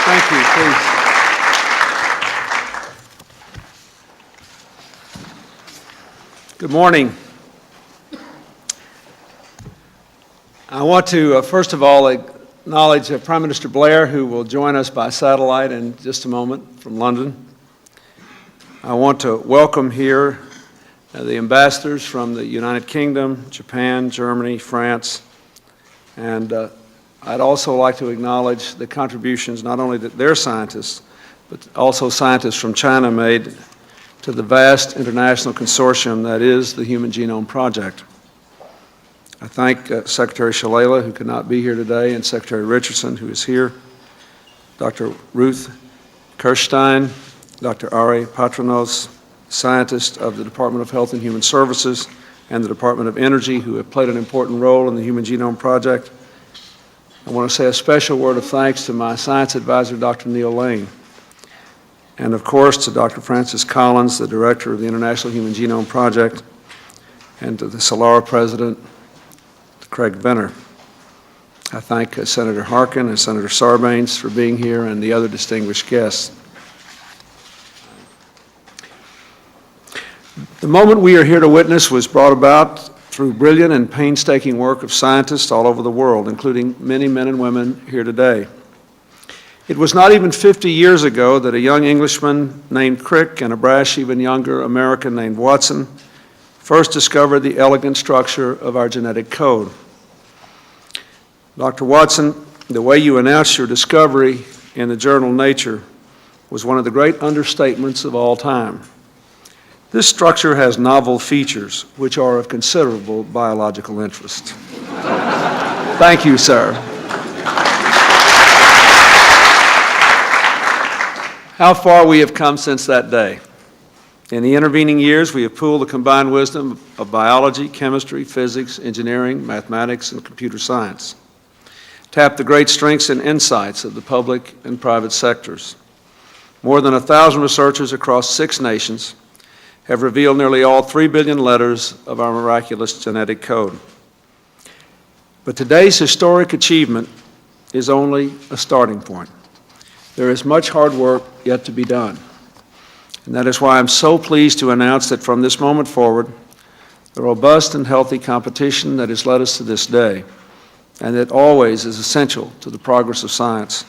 Thank you, please. Good morning. I want to, first of all, acknowledge Prime Minister Blair, who will join us by satellite in just a moment from London. I want to welcome here the ambassadors from the United Kingdom, Japan, Germany, France, and I'd also like to acknowledge the contributions not only that their scientists, but also scientists from China made to the vast international consortium that is the Human Genome Project. I thank Secretary Shalala, who could not be here today, and Secretary Richardson, who is here, Dr. Ruth Kirstein, Dr. Ari Patronos, scientists of the Department of Health and Human Services and the Department of Energy, who have played an important role in the Human Genome Project. I want to say a special word of thanks to my science advisor, Dr. Neil Lane, and of course to Dr. Francis Collins, the director of the International Human Genome Project, and to the SOLARA president, Craig Venner. I thank Senator Harkin and Senator Sarbanes for being here and the other distinguished guests. The moment we are here to witness was brought about through brilliant and painstaking work of scientists all over the world, including many men and women here today. It was not even 50 years ago that a young Englishman named Crick and a brash, even younger American named Watson first discovered the elegant structure of our genetic code. Dr. Watson, the way you announced your discovery in the journal Nature was one of the great understatements of all time. This structure has novel features which are of considerable biological interest. Thank you, sir. How far we have come since that day. In the intervening years, we have pooled the combined wisdom of biology, chemistry, physics, engineering, mathematics, and computer science, tapped the great strengths and insights of the public and private sectors. More than 1,000 researchers across 6 nations have revealed nearly all 3 billion letters of our miraculous genetic code. But today's historic achievement is only a starting point. There is much hard work yet to be done. And that is why I'm so pleased to announce that from this moment forward, the robust and healthy competition that has led us to this day, and that always is essential to the progress of science,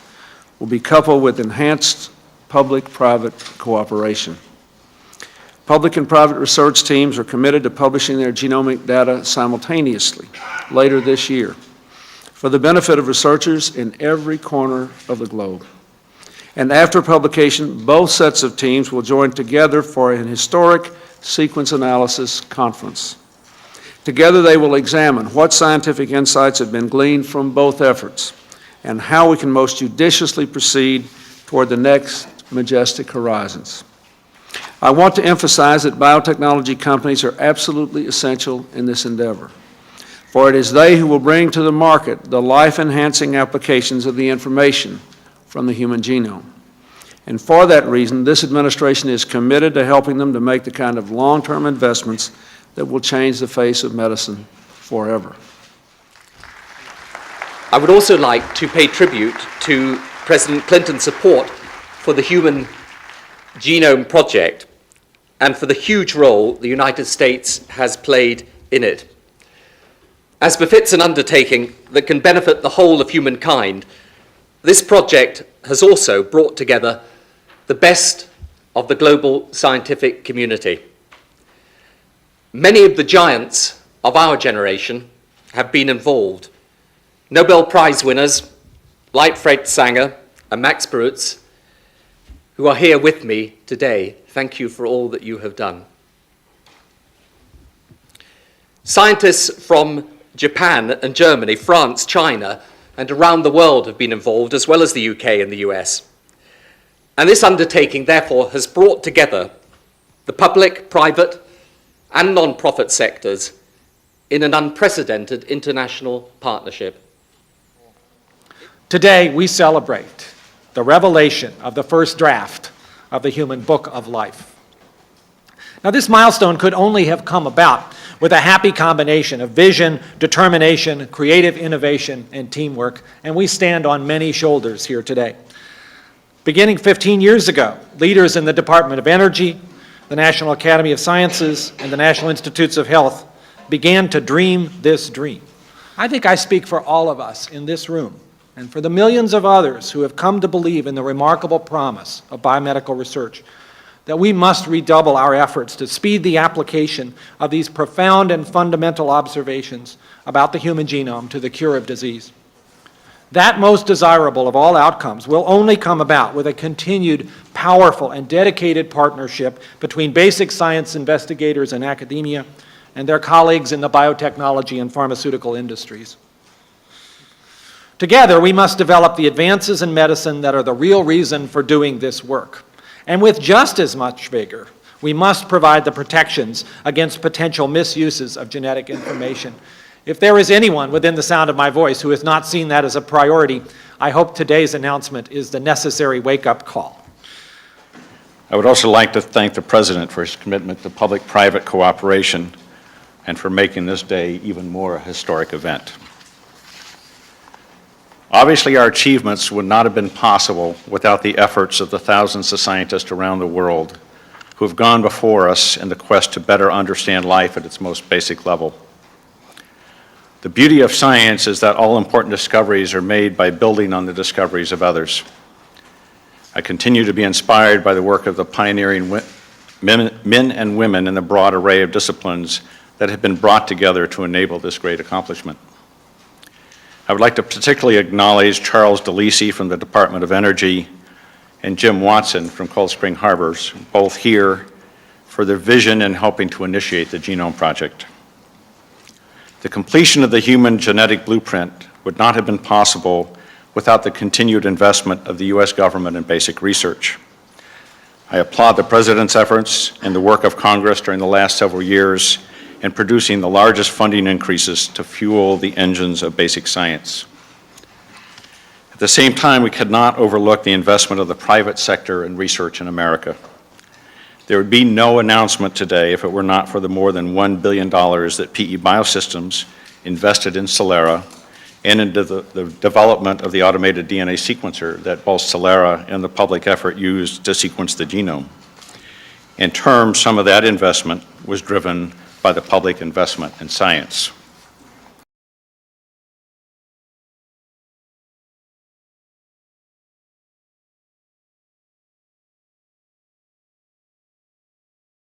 will be coupled with enhanced public-private cooperation. Public and private research teams are committed to publishing their genomic data simultaneously later this year for the benefit of researchers in every corner of the globe. And after publication, both sets of teams will join together for an historic sequence analysis conference. Together they will examine what scientific insights have been gleaned from both efforts and how we can most judiciously proceed toward the next majestic horizons. I want to emphasize that biotechnology companies are absolutely essential in this endeavor, for it is they who will bring to the market the life-enhancing applications of the information from the human genome. And for that reason, this administration is committed to helping them to make the kind of long-term investments that will change the face of medicine forever. I would also like to pay tribute to President Clinton's support for the Human Genome Project and for the huge role the United States has played in it. As befits an undertaking that can benefit the whole of humankind, this project has also brought together the best of the global scientific community. Many of the giants of our generation have been involved. Nobel Prize winners like Fred Sanger and Max Perutz, who are here with me today. Thank you for all that you have done. Scientists from Japan and Germany, France, China, and around the world have been involved, as well as the UK and the US. And this undertaking, therefore, has brought together the public, private, and non-profit sectors in an unprecedented international partnership. Today, we celebrate the revelation of the first draft of the Human Book of Life. Now, this milestone could only have come about with a happy combination of vision, determination, creative innovation, and teamwork, and we stand on many shoulders here today. Beginning 15 years ago, leaders in the Department of Energy, the National Academy of Sciences, and the National Institutes of Health began to dream this dream. I think I speak for all of us in this room and for the millions of others who have come to believe in the remarkable promise of biomedical research that we must redouble our efforts to speed the application of these profound and fundamental observations about the human genome to the cure of disease. That most desirable of all outcomes will only come about with a continued, powerful, and dedicated partnership between basic science investigators in academia and their colleagues in the biotechnology and pharmaceutical industries. Together, we must develop the advances in medicine that are the real reason for doing this work. And with just as much vigor, we must provide the protections against potential misuses of genetic information. If there is anyone within the sound of my voice who has not seen that as a priority, I hope today's announcement is the necessary wake-up call. I would also like to thank the President for his commitment to public-private cooperation and for making this day even more a historic event. Obviously, our achievements would not have been possible without the efforts of the thousands of scientists around the world who have gone before us in the quest to better understand life at its most basic level. The beauty of science is that all important discoveries are made by building on the discoveries of others. I continue to be inspired by the work of the pioneering men and women in the broad array of disciplines that have been brought together to enable this great accomplishment. I would like to particularly acknowledge Charles DeLisi from the Department of Energy and Jim Watson from Cold Spring Harbors, both here, for their vision in helping to initiate the Genome Project. The completion of the human genetic blueprint would not have been possible without the continued investment of the U.S. government in basic research. I applaud the President's efforts and the work of Congress during the last several years in producing the largest funding increases to fuel the engines of basic science. At the same time, we could not overlook the investment of the private sector in research in America. There would be no announcement today if it were not for the more than $1 billion that PE Biosystems invested in Celera and into the development of the automated DNA sequencer that both Celera and the public effort used to sequence the genome. In turn, some of that investment was driven by the public investment in science.